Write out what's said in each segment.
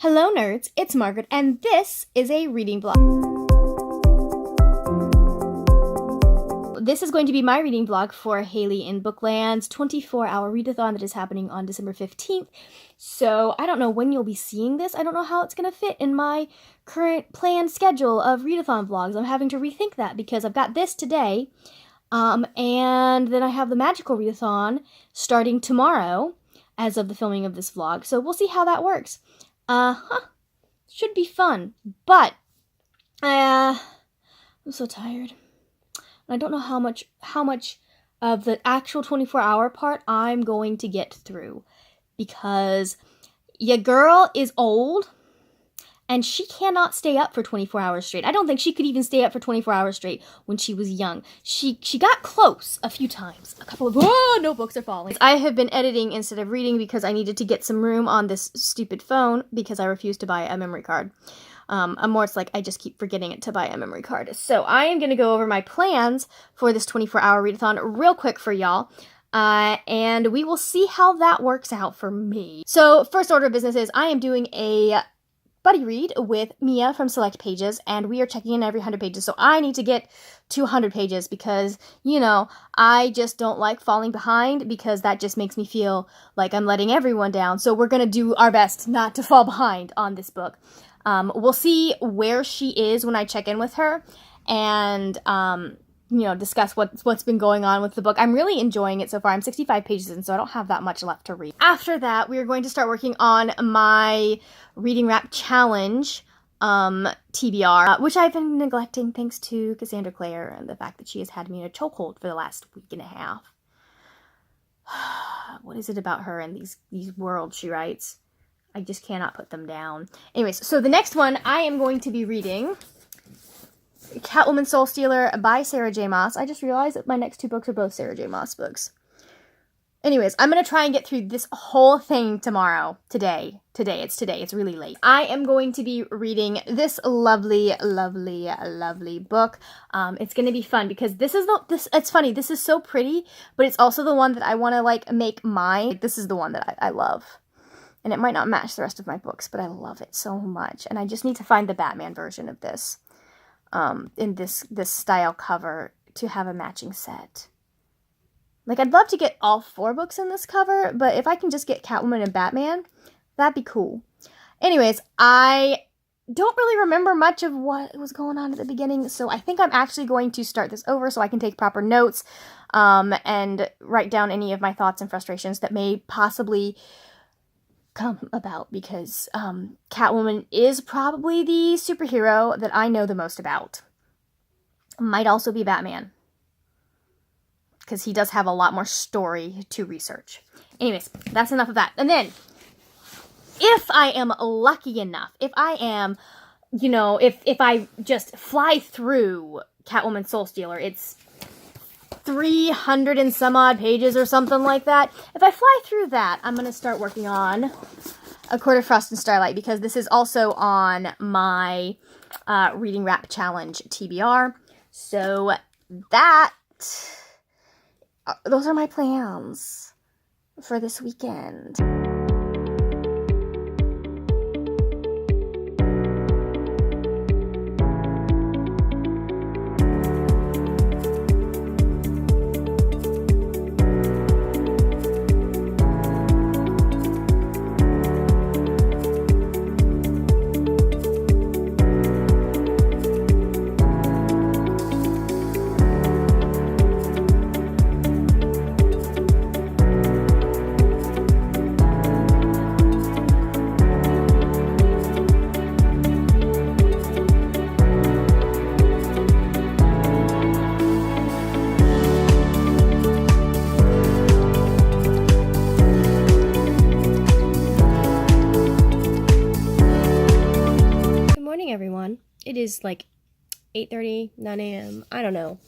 Hello nerds, it's Margaret, and this is a reading vlog. This is going to be my reading vlog for Hailey in Bookland's 24-hour readathon that is happening on December 15th. So I don't know when you'll be seeing this. I don't know how it's going to fit in my current planned schedule of readathon vlogs. I'm having to rethink that because I've got this today, and then I have the magical readathon starting tomorrow as of the filming of this vlog. So we'll see how that works. Should be fun, but I'm so tired. I don't know how much of the actual 24-hour part I'm going to get through, because your girl is old and she cannot stay up for 24 hours straight. I don't think she could even stay up for 24 hours straight when she was young. She got close a few times. A couple of notebooks are falling. I have been editing instead of reading because I needed to get some room on this stupid phone because I refused to buy a memory card. It's like I just keep forgetting to buy a memory card. So I am going to go over my plans for this 24-hour readathon real quick for y'all. And we will see how that works out for me. So first order of business is I am doing a buddy read with Mia from Select Pages, and we are checking in every 100 pages. So I need to get to 100 pages because, you know, I just don't like falling behind because that just makes me feel like I'm letting everyone down. So we're going to do our best not to fall behind on this book. We'll see where she is when I check in with her and, discuss what's been going on with the book. I'm really enjoying it so far. I'm 65 pages in, so I don't have that much left to read. After that, we are going to start working on my Reading Wrap Challenge, TBR, which I've been neglecting thanks to Cassandra Clare and the fact that she has had me in a chokehold for the last week and a half. What is it about her and these worlds she writes? I just cannot put them down. Anyways, so the next one I am going to be reading Catwoman Soul Stealer by Sarah J. Maas. I just realized that my next two books are both Sarah J. Maas books. Anyways, I'm going to try and get through this whole thing tomorrow. Today. It's really late. I am going to be reading this lovely, lovely, lovely book. It's going to be fun because it's funny. This is so pretty, but it's also the one that I want to make mine. This is the one that I love. And it might not match the rest of my books, but I love it so much. And I just need to find the Batman version of this. In this style cover to have a matching set. I'd love to get all 4 books in this cover, but if I can just get Catwoman and Batman, that'd be cool. Anyways, I don't really remember much of what was going on at the beginning, so I think I'm actually going to start this over so I can take proper notes, and write down any of my thoughts and frustrations that may possibly come about, because Catwoman is probably the superhero that I know the most about. Might also be Batman, because he does have a lot more story to research. Anyways, that's enough of that. And then, if I am lucky enough, if I am, if I just fly through Catwoman Soul Stealer, it's 300 and some odd pages or something like that. If I fly through that, I'm going to start working on A Court of Frost and Starlight, because this is also on my Reading Wrap Challenge TBR. So those are my plans for this weekend. Everyone, it is 8:30, 9 a.m. I don't know.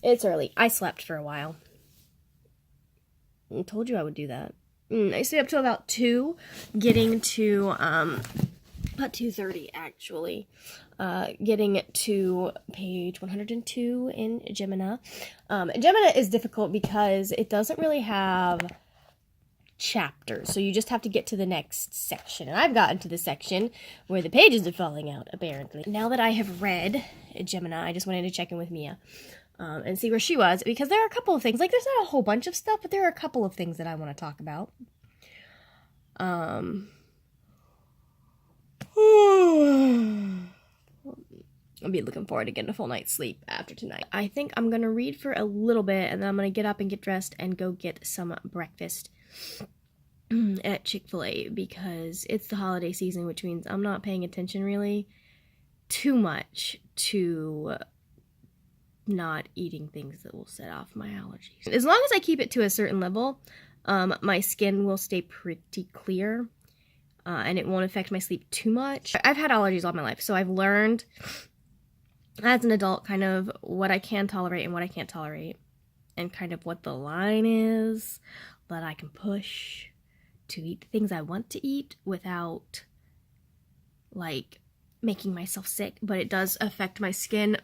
It's early. I slept for a while. I told you I would do that. I stayed up till about 2, getting to about 2:30 actually. Getting to page 102 in Gemina. Gemina is difficult because it doesn't really have chapters. So you just have to get to the next section. And I've gotten to the section where the pages are falling out, apparently. Now that I have read Gemina, I just wanted to check in with Mia and see where she was, because there are a couple of things. Like, there's not a whole bunch of stuff, but there are a couple of things that I want to talk about. I'll be looking forward to getting a full night's sleep after tonight. I think I'm going to read for a little bit, and then I'm going to get up and get dressed and go get some breakfast at Chick-fil-A, because it's the holiday season, which means I'm not paying attention really too much to not eating things that will set off my allergies. As long as I keep it to a certain level, my skin will stay pretty clear, and it won't affect my sleep too much. I've had allergies all my life, so I've learned as an adult kind of what I can tolerate and what I can't tolerate, and kind of what the line is that I can push to eat things I want to eat without, like, making myself sick. But it does affect my skin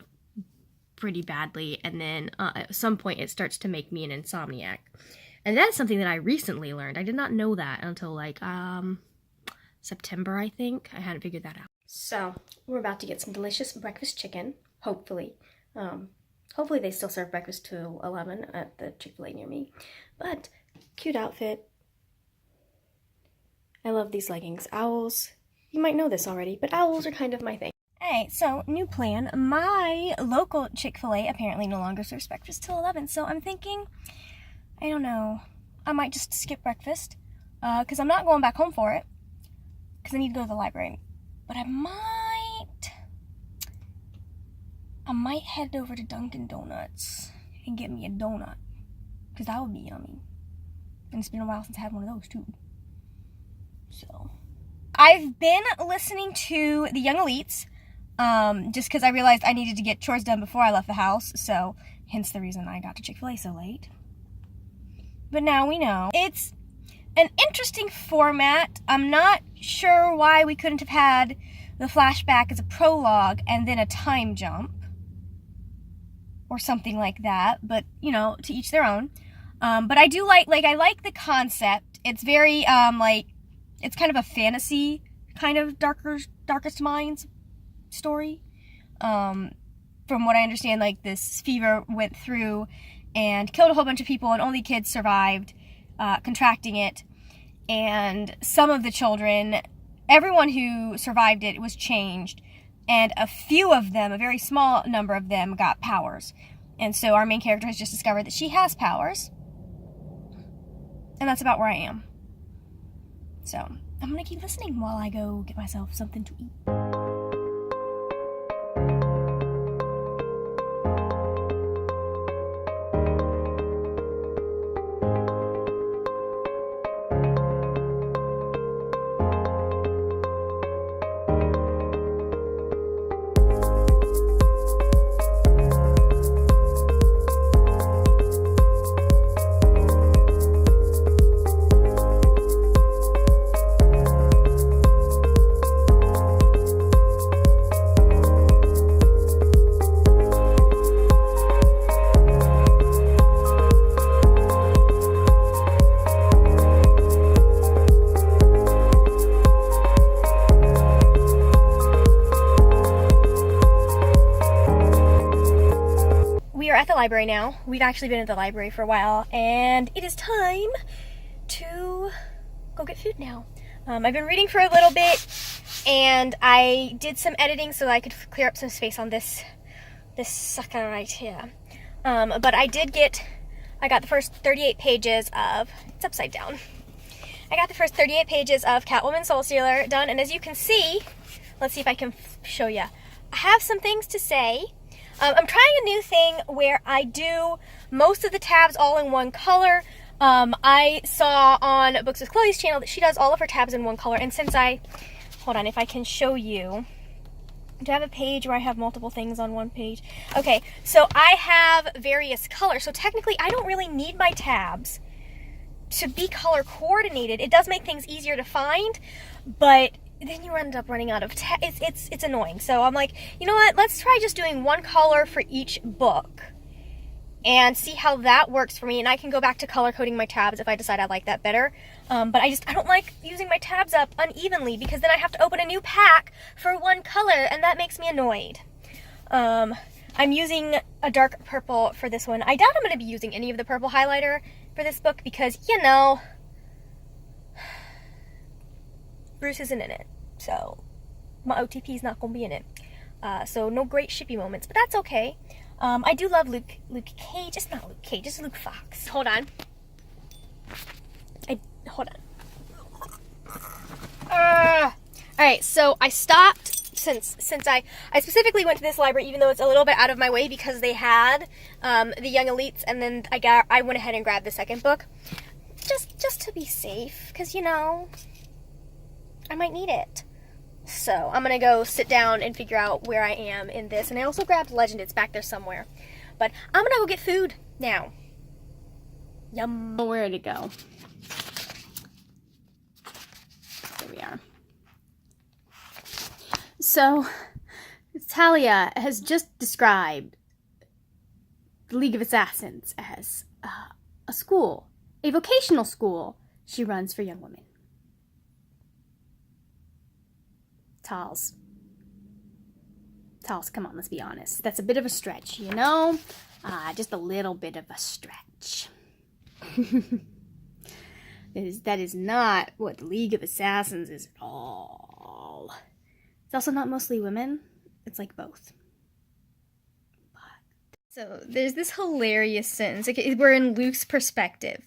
pretty badly, and then at some point it starts to make me an insomniac. And that's something that I recently learned. I did not know that until, like, September, I think. I hadn't figured that out. So, we're about to get some delicious breakfast chicken, hopefully. Hopefully they still serve breakfast till 11 at the Chick-fil-A near me. But, cute outfit. I love these leggings. Owls, you might know this already, but owls are kind of my thing. Hey, so, new plan. My local Chick-fil-A apparently no longer serves breakfast till 11, so I'm thinking, I don't know, I might just skip breakfast, because I'm not going back home for it, because I need to go to the library. But I might head over to Dunkin' Donuts and get me a donut, because that would be yummy. And it's been a while since I had one of those, too. So, I've been listening to the Young Elites, just because I realized I needed to get chores done before I left the house, so hence the reason I got to Chick-fil-A so late. But now we know. It's an interesting format. I'm not sure why we couldn't have had the flashback as a prologue and then a time jump or something like that, but, you know, to each their own. But I do like I like the concept. It's very, it's kind of a fantasy kind of Darkest Minds story. From what I understand, like, this fever went through and killed a whole bunch of people, and only kids survived contracting it. And some of the children, everyone who survived it was changed, and a few of them, a very small number of them, got powers. And so our main character has just discovered that she has powers, and that's about where I am. So I'm gonna keep listening while I go get myself something to eat. At the library now. We've actually been at the library for a while, and it is time to go get food now. I've been reading for a little bit, and I did some editing so that I could clear up some space on this sucker right here. But I got the first 38 pages of, it's upside down. I got the first 38 pages of Catwoman Soul Stealer done, and as you can see, let's see if I can show you. I have some things to say. I'm trying a new thing where I do most of the tabs all in one color. I saw on Books with Chloe's channel that she does all of her tabs in one color, and since hold on, if I can show you. Do I have a page where I have multiple things on one page? Okay, so I have various colors, so technically I don't really need my tabs to be color coordinated. It does make things easier to find, but then you end up running out of it's annoying. So I'm like, you know what, let's try just doing one color for each book, and see how that works for me, and I can go back to color coding my tabs if I decide I like that better. But I don't like using my tabs up unevenly, because then I have to open a new pack for one color, and that makes me annoyed. I'm using a dark purple for this one. I doubt I'm going to be using any of the purple highlighter for this book because, you know, Bruce isn't in it, so my OTP is not going to be in it. So no great shippy moments, but that's okay. I do love Luke Cage. It's not Luke Cage, it's Luke Fox. Hold on. Hold on. Alright, so I stopped since I specifically went to this library, even though it's a little bit out of my way, because they had the Young Elites, and then I went ahead and grabbed the second book. Just to be safe, because, you know, I might need it. So I'm gonna go sit down and figure out where I am in this. And I also grabbed Legend, it's back there somewhere. But I'm gonna go get food now. Yum. Where to go? There we are. So, Talia has just described the League of Assassins as a school, a vocational school she runs for young women. Tals, come on, let's be honest. That's a bit of a stretch, you know? Just a little bit of a stretch. That is not what the League of Assassins is at all. It's also not mostly women. It's like both. So there's this hilarious sentence. We're in Luke's perspective.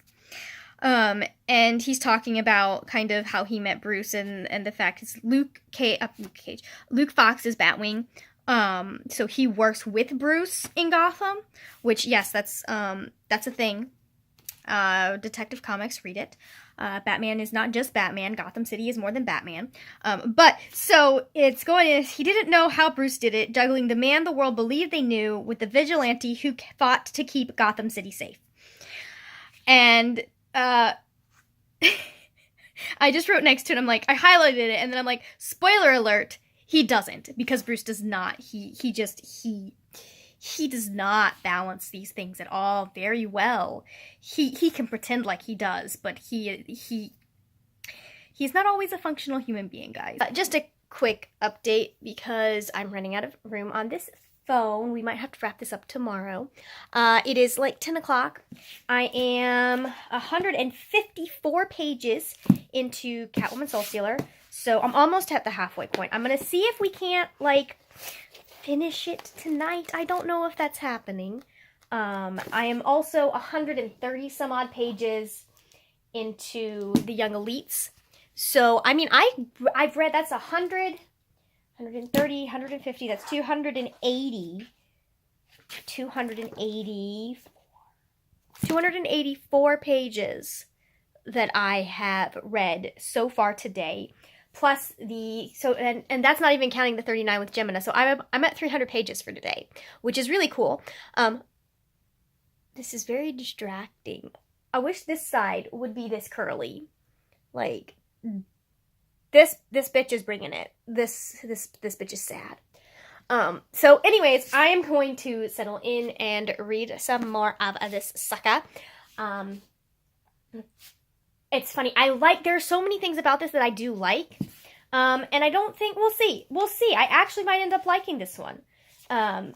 And he's talking about kind of how he met Bruce and the fact is Luke Fox is Batwing. So he works with Bruce in Gotham, which, yes, that's a thing. Detective Comics, read it. Batman is not just Batman. Gotham City is more than Batman. But so he didn't know how Bruce did it, juggling the man the world believed they knew with the vigilante who fought to keep Gotham City safe. And I just wrote next to it, I'm like, I highlighted it, and then I'm like, spoiler alert, he doesn't, because Bruce does not. He does not balance these things at all very well. He can pretend like he does, but he's not always a functional human being, guys. Just a quick update, because I'm running out of room on this phone. We might have to wrap this up tomorrow. It is like 10 o'clock. I am 154 pages into Catwoman Soul Stealer, so I'm almost at the halfway point. I'm gonna see if we can't, like, finish it tonight. I don't know if that's happening. I am also 130 some odd pages into the Young Elites. So, I mean, I've read, that's 100, 130, 150, that's 284 pages that I have read so far today. Plus and that's not even counting the 39 with Gemina. So I'm at 300 pages for today, which is really cool. This is very distracting. I wish this side would be this curly. Like, this bitch is bringing it. This bitch is sad. So anyways, I am going to settle in and read some more of this sucker. It's funny. There are so many things about this that I do like. And I don't think, we'll see. I actually might end up liking this one.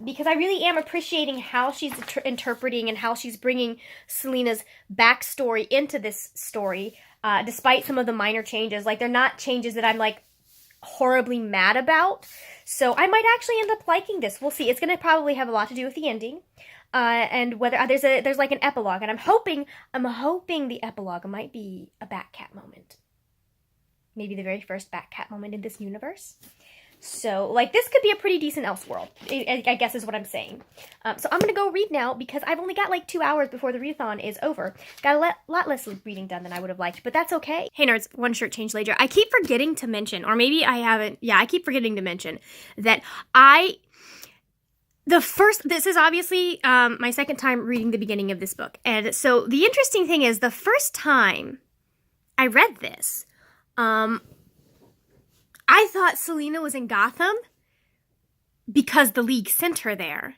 Because I really am appreciating how she's interpreting and how she's bringing Selina's backstory into this story, despite some of the minor changes. Like, they're not changes that I'm, like, horribly mad about. So I might actually end up liking this. We'll see. It's going to probably have a lot to do with the ending. And whether there's like an epilogue, and I'm hoping the epilogue might be a Batcat moment. Maybe the very first Batcat moment in this universe. So, like, this could be a pretty decent Elseworld, I guess is what I'm saying. So I'm going to go read now, because I've only got like 2 hours before the readathon is over. Got a lot less reading done than I would have liked, but that's okay. Hey nerds, one shirt change later. I keep forgetting to mention, or maybe I haven't, I keep forgetting to mention that this is obviously my second time reading the beginning of this book. And so the interesting thing is, the first time I read this, I thought Selina was in Gotham because the League sent her there.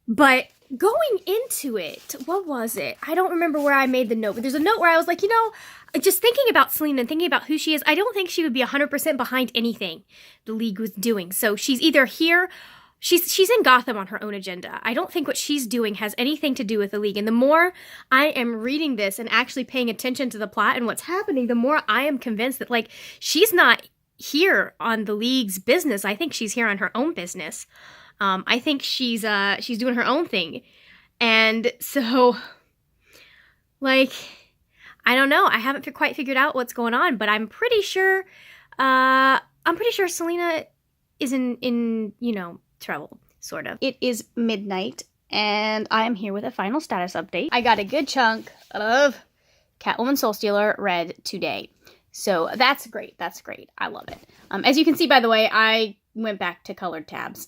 But going into it, what was it? I don't remember where I made the note, but there's a note where I was like, you know, just thinking about Selena and thinking about who she is, I don't think she would be 100% behind anything the League was doing. So she's either here, she's in Gotham on her own agenda. I don't think what she's doing has anything to do with the League. And the more I am reading this and actually paying attention to the plot and what's happening, the more I am convinced that, like, she's not here on the League's business. I think she's here on her own business. I think she's doing her own thing. And so, like, I don't know. I haven't quite figured out what's going on, but I'm pretty sure Selena is in you know, trouble, sort of. It is midnight, and I am here with a final status update. I got a good chunk of Catwoman Soul Stealer read today. So that's great. That's great. I love it. As you can see, by the way, I went back to colored tabs.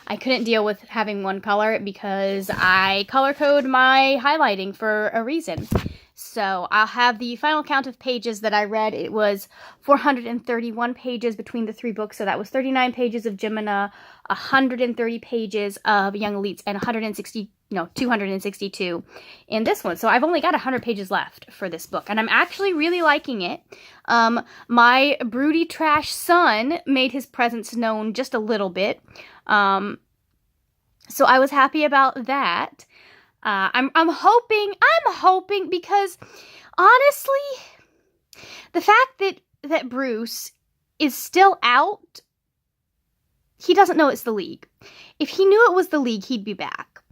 I couldn't deal with having one color because I color code my highlighting for a reason. So I'll have the final count of pages that I read. It was 431 pages between the 3 books. So that was 39 pages of Gemina, 130 pages of Young Elites, and 262 in this one. So I've only got 100 pages left for this book, and I'm actually really liking it. My broody trash son made his presence known just a little bit. So I was happy about that. I'm hoping because honestly, the fact that Bruce is still out, he doesn't know it's the League. If he knew it was the League, he'd be back.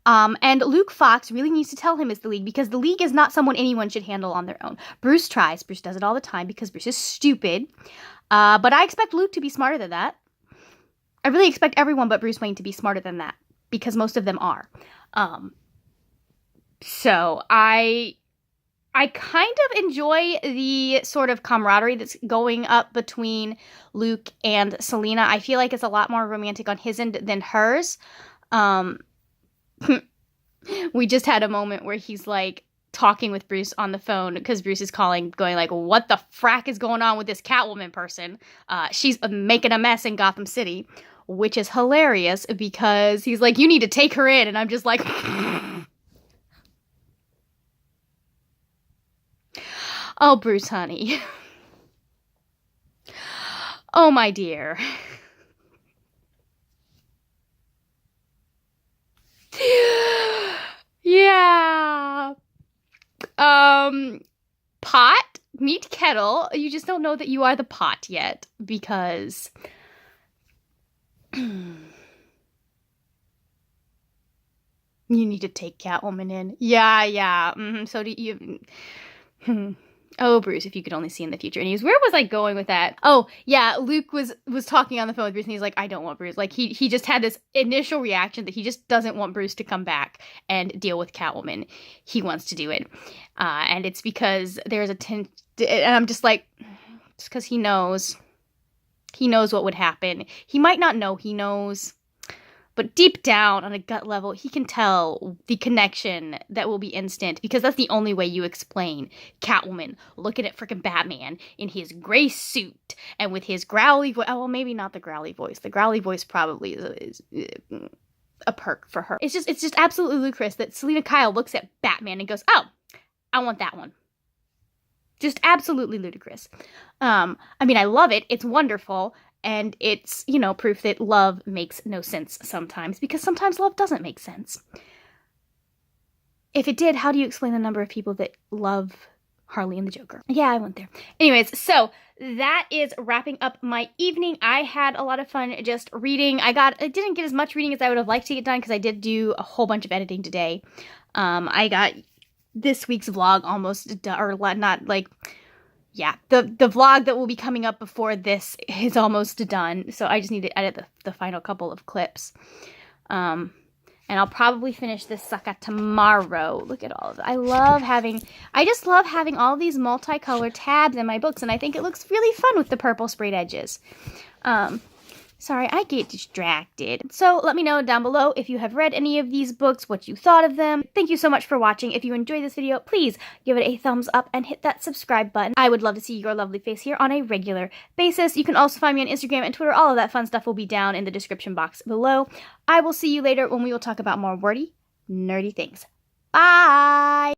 And Luke Fox really needs to tell him it's the League, because the League is not someone anyone should handle on their own. Bruce tries. Bruce does it all the time because Bruce is stupid. But I expect Luke to be smarter than that. I really expect everyone but Bruce Wayne to be smarter than that, because most of them are. So I kind of enjoy the sort of camaraderie that's going up between Luke and Selena. I feel like it's a lot more romantic on his end than hers. We just had a moment where he's like talking with Bruce on the phone because Bruce is calling, going like, what the frack is going on with this Catwoman person? She's making a mess in Gotham City, which is hilarious because he's like, you need to take her in. And I'm just like, oh, Bruce, honey. Oh, my dear. Yeah. Pot, meet kettle. You just don't know that you are the pot yet, because you need to take Catwoman in. Yeah. So do you. Oh, Bruce, if you could only see in the future. Anyways, where was I going with that? Oh, yeah, Luke was talking on the phone with Bruce, and he's like, I don't want Bruce. Like, he just had this initial reaction that he just doesn't want Bruce to come back and deal with Catwoman. He wants to do it. And it's because there's and I'm just like, it's because he knows. He knows what would happen. He might not know he knows, but deep down on a gut level, he can tell the connection that will be instant, because that's the only way you explain Catwoman looking at freaking Batman in his gray suit and with his growly voice. Oh, well, maybe not the growly voice. The growly voice probably is a perk for her. It's just absolutely ludicrous that Selena Kyle looks at Batman and goes, oh, I want that one. Just absolutely ludicrous. I mean, I love it. It's wonderful. And it's, you know, proof that love makes no sense sometimes, because sometimes love doesn't make sense. If it did, how do you explain the number of people that love Harley and the Joker? Yeah, I went there. Anyways, so that is wrapping up my evening. I had a lot of fun just reading. I didn't get as much reading as I would have liked to get done, because I did do a whole bunch of editing today. I got this week's vlog almost done, or not like... Yeah, the vlog that will be coming up before this is almost done, so I just need to edit the final couple of clips. And I'll probably finish this sucker tomorrow. Look at all of it. I just love having all these multicolored tabs in my books, and I think it looks really fun with the purple sprayed edges. Sorry, I get distracted. So let me know down below if you have read any of these books, what you thought of them. Thank you so much for watching. If you enjoyed this video, please give it a thumbs up and hit that subscribe button. I would love to see your lovely face here on a regular basis. You can also find me on Instagram and Twitter. All of that fun stuff will be down in the description box below. I will see you later when we will talk about more wordy, nerdy things. Bye!